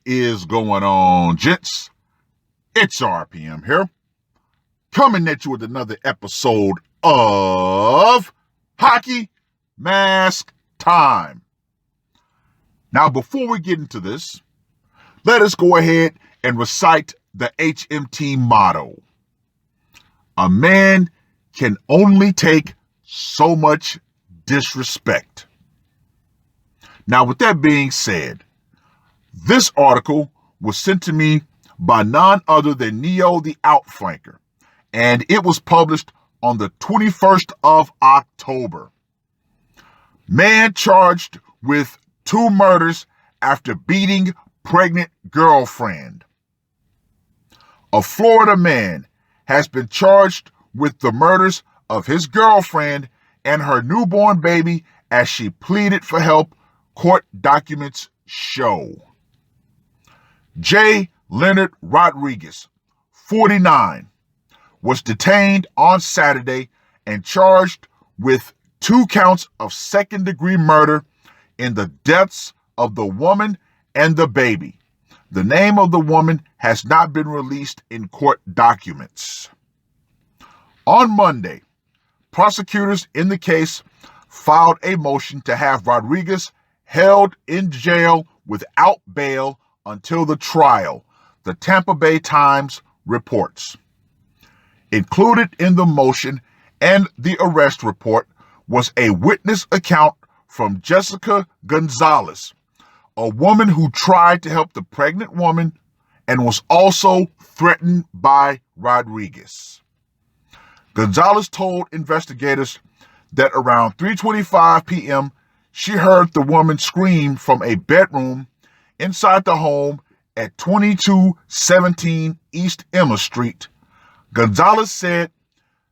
is going on, gents? It's RPM here, coming at you with another episode of Hockey Mask Time. Now, before we get into this, let us go ahead and recite the HMT motto. A man can only take so much disrespect. Now, with that being said, this article was sent to me by none other than Neo the Outflanker, and it was published on the 21st of October. Man charged with 2 murders after beating pregnant girlfriend. A Florida man has been charged with the murders of his girlfriend and her newborn baby as she pleaded for help, court documents show. J. Leonard Rodriguez, 49, was detained on Saturday and charged with 2 counts of second-degree murder in the deaths of the woman and the baby. The name of the woman has not been released in court documents. On Monday, prosecutors in the case filed a motion to have Rodriguez held in jail without bail until the trial, the Tampa Bay Times reports. Included in the motion and the arrest report was a witness account from Jessica Gonzalez, a woman who tried to help the pregnant woman and was also threatened by Rodriguez. Gonzalez told investigators that around 3:25 p.m., she heard the woman scream from a bedroom inside the home at 2217 East Emma Street. Gonzalez said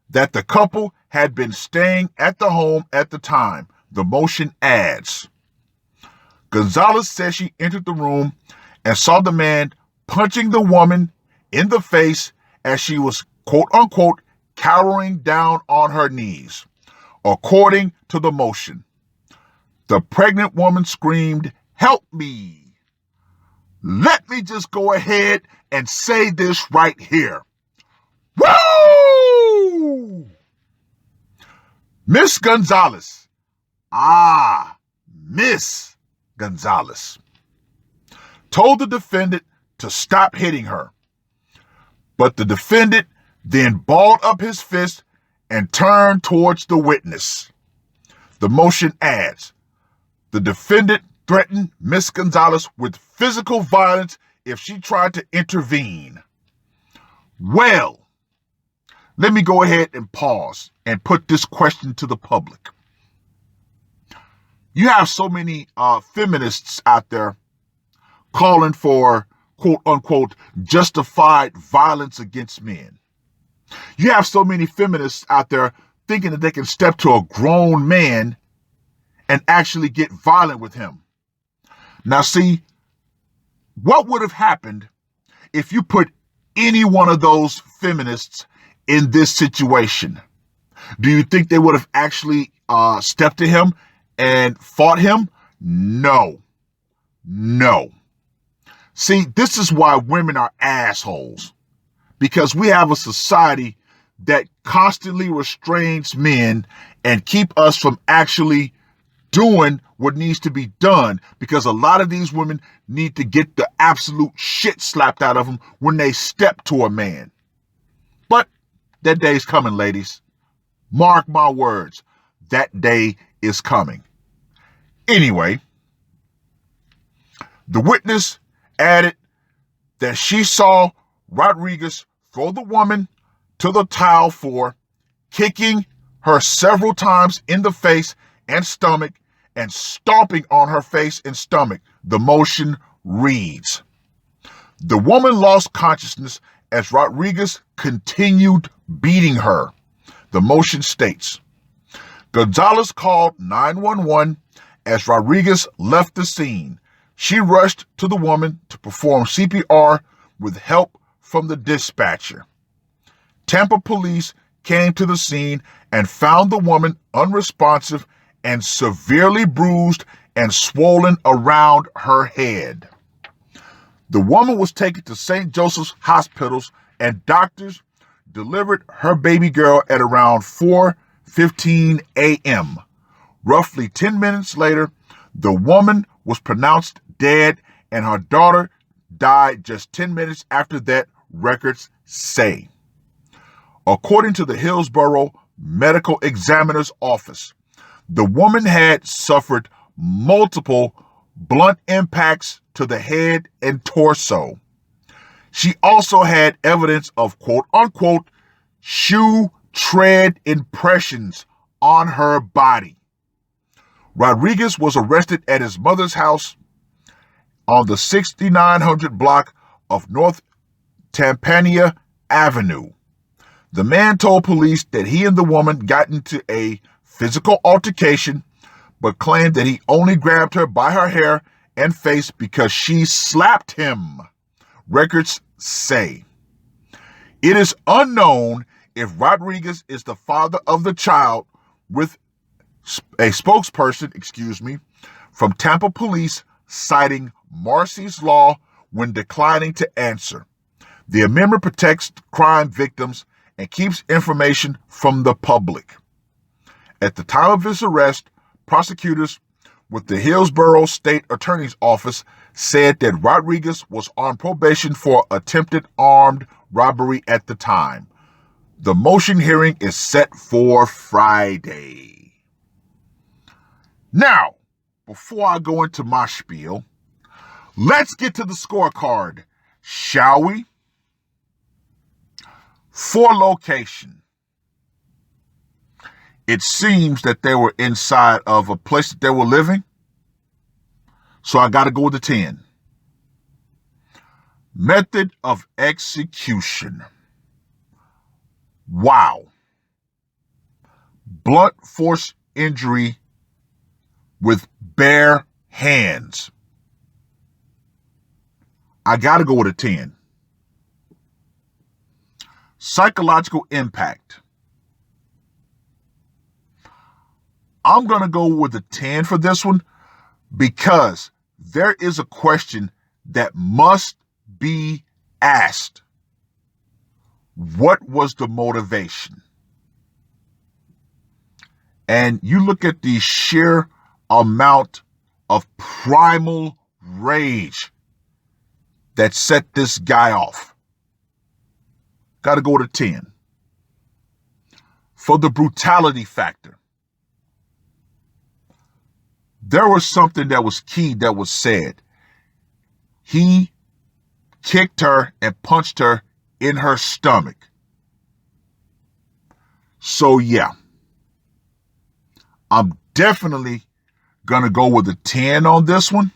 that the couple had been staying at the home at the time, the motion adds. Gonzalez says she entered the room and saw the man punching the woman in the face as she was, quote unquote, cowering down on her knees, according to the motion. The pregnant woman screamed, "Help me." Let me just go ahead and say this right here. Woo! Miss Gonzalez. Miss Gonzalez told the defendant to stop hitting her. But the defendant then balled up his fist and turned towards the witness. The motion adds, the defendant threatened Miss Gonzalez with physical violence if she tried to intervene. Well, let me go ahead and pause and put this question to the public. You have so many feminists out there calling for, quote unquote, justified violence against men. You have so many feminists out there thinking that they can step to a grown man and actually get violent with him. Now, see, what would have happened if you put any one of those feminists in this situation? Do you think they would have actually stepped to him and fought him? No. See, this is why women are assholes. Because we have a society that constantly restrains men and keep us from actually doing what needs to be done, because a lot of these women need to get the absolute shit slapped out of them when they step to a man. But that day's coming, ladies. Mark my words, that day is coming. Anyway, the witness added that she saw Rodriguez throw the woman to the tile floor, kicking her several times in the face and stomach and stomping on her face and stomach. The motion reads, the woman lost consciousness as Rodriguez continued beating her. The motion states, Gonzalez called 911 as Rodriguez left the scene. She rushed to the woman to perform CPR with help from the dispatcher. Tampa police came to the scene and found the woman unresponsive and severely bruised and swollen around her head. The woman was taken to St. Joseph's Hospitals, and doctors delivered her baby girl at around 4:15 a.m. Roughly 10 minutes later, the woman was pronounced dead, and her daughter died just 10 minutes after that, records say. According to the Hillsborough Medical Examiner's Office, the woman had suffered multiple blunt impacts to the head and torso. She also had evidence of quote-unquote shoe tread impressions on her body. Rodriguez was arrested at his mother's house on the 6900 block of North Tampania Avenue. The man told police that he and the woman got into a physical altercation, but claimed that he only grabbed her by her hair and face because she slapped him, records say. It is unknown if Rodriguez is the father of the child, with a spokesperson, from Tampa police citing Marsy's law when declining to answer. The amendment protects crime victims and keeps information from the public. At the time of his arrest, prosecutors with the Hillsborough State Attorney's Office said that Rodriguez was on probation for attempted armed robbery at the time. The motion hearing is set for Friday. Now, before I go into my spiel, let's get to the scorecard, shall we? For location, it seems that they were inside of a place that they were living, so I got to go with the 10. Method of execution. Wow. Blunt force injury with bare hands. I got to go with a 10. Psychological impact. I'm going to go with a 10 for this one because there is a question that must be asked. What was the motivation? And you look at the sheer amount of primal rage that set this guy off. Got to go to 10. For the brutality factor, there was something that was key that was said. He kicked her and punched her in her stomach. So yeah, I'm definitely going to go with a 10 on this one.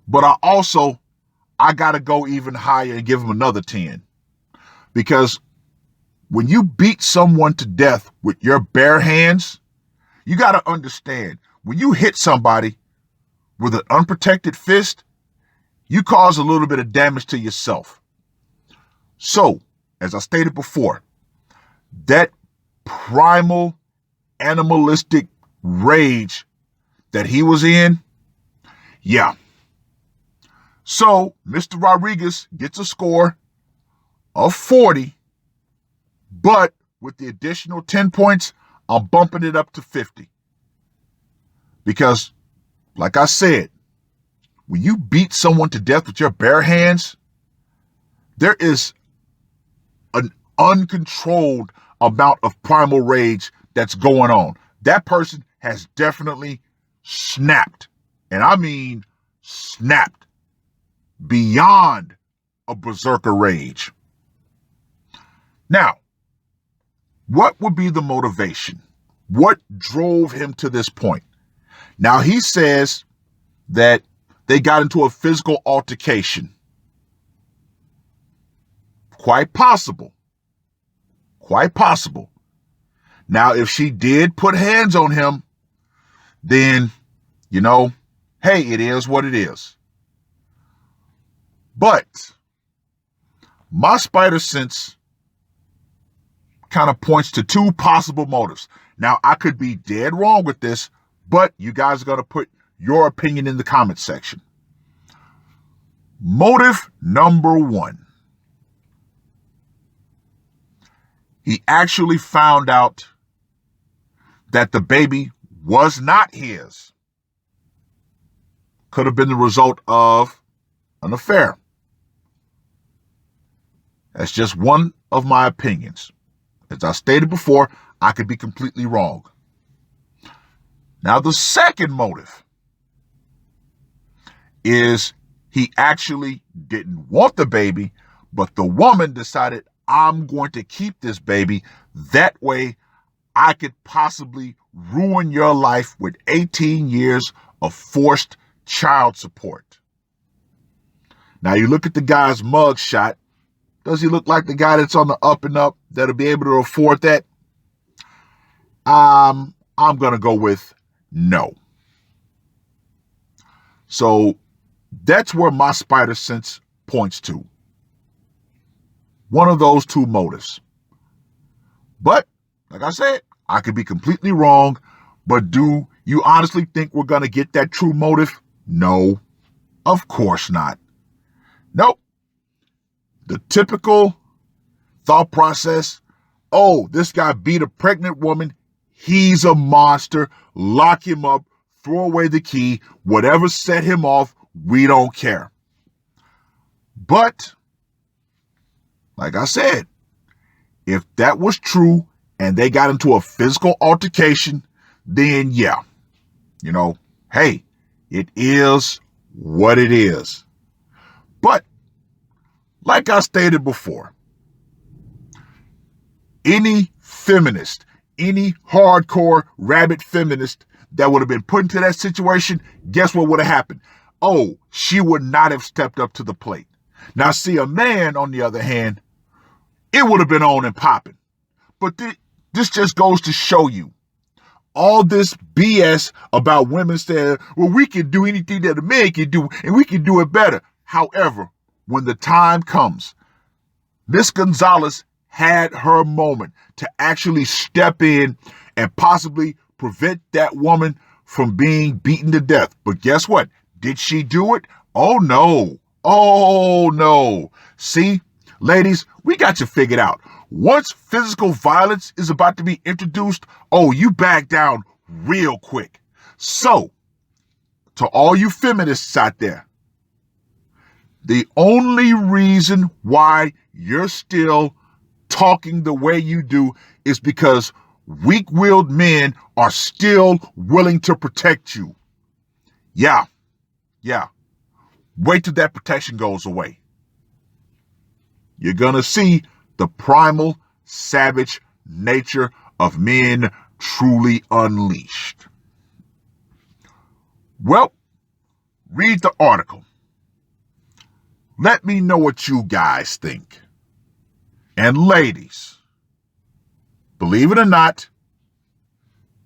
But I got to go even higher and give him another 10. Because when you beat someone to death with your bare hands, you got to understand, when you hit somebody with an unprotected fist, you cause a little bit of damage to yourself. So, as I stated before, that primal animalistic rage that he was in, yeah. So, Mr. Rodriguez gets a score of 40, but with the additional 10 points, I'm bumping it up to 50. Because, like I said, when you beat someone to death with your bare hands, there is an uncontrolled amount of primal rage that's going on. That person has definitely snapped. And I mean snapped beyond a berserker rage. Now, what would be the motivation? What drove him to this point? Now, he says that they got into a physical altercation. Quite possible. Quite possible. Now, if she did put hands on him, then, hey, it is what it is. But my spider sense kind of points to two possible motives. Now, I could be dead wrong with this, but you guys are going to put your opinion in the comment section. Motive number one. He actually found out that the baby was not his. Could have been the result of an affair. That's just one of my opinions. As I stated before, I could be completely wrong. Now, the second motive is he actually didn't want the baby, but the woman decided, I'm going to keep this baby. That way, I could possibly ruin your life with 18 years of forced child support. Now, you look at the guy's mug shot. Does he look like the guy that's on the up and up that'll be able to afford that? I'm going to go with no. So that's where my spider sense points to. One of those two motives. But, like I said, I could be completely wrong. But do you honestly think we're going to get that true motive? No, of course not. Nope. The typical thought process, oh, this guy beat a pregnant woman. He's a monster. Lock him up. Throw away the key. Whatever set him off, we don't care. But, like I said, if that was true and they got into a physical altercation, then yeah, hey, it is what it is. But, like I stated before, any feminist, any hardcore rabid feminist that would have been put into that situation, guess what would have happened? Oh, she would not have stepped up to the plate. Now, see, a man, on the other hand, it would have been on and popping. But this just goes to show you all this BS about women saying, well, we can do anything that a man can do, and we can do it better. However, when the time comes, Miss Gonzalez had her moment to actually step in and possibly prevent that woman from being beaten to death. But guess what? Did she do it? Oh, no. Oh, no. See, ladies, we got you figured out. Once physical violence is about to be introduced, oh, you back down real quick. So, to all you feminists out there, the only reason why you're still talking the way you do is because weak-willed men are still willing to protect you. Yeah. Wait till that protection goes away. You're going to see the primal, savage nature of men truly unleashed. Well, read the article. Let me know what you guys think. And ladies, believe it or not,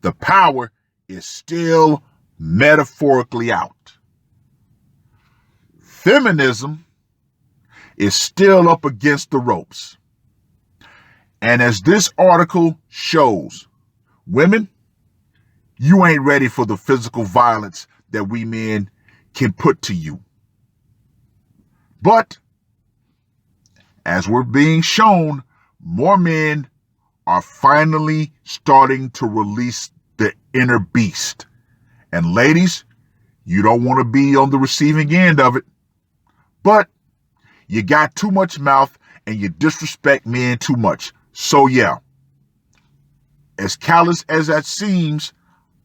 the power is still metaphorically out. Feminism is still up against the ropes. And as this article shows, women, you ain't ready for the physical violence that we men can put to you. But, as we're being shown, more men are finally starting to release the inner beast. And ladies, you don't want to be on the receiving end of it. But you got too much mouth and you disrespect men too much. So yeah, as callous as that seems,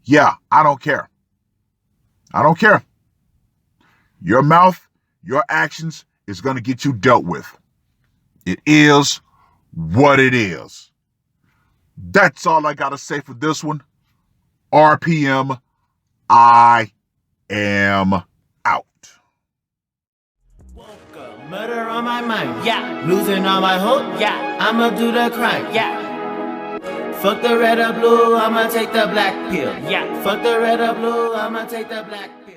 yeah, I don't care. I don't care. Your mouth, your actions is going to get you dealt with. It is what it is. That's all I got to say for this one. RPM, I am out. Murder on my mind, yeah. Losing all my hope, yeah. I'ma do the crime, yeah. Fuck the red or blue, I'ma take the black pill, yeah. Fuck the red or blue, I'ma take the black pill.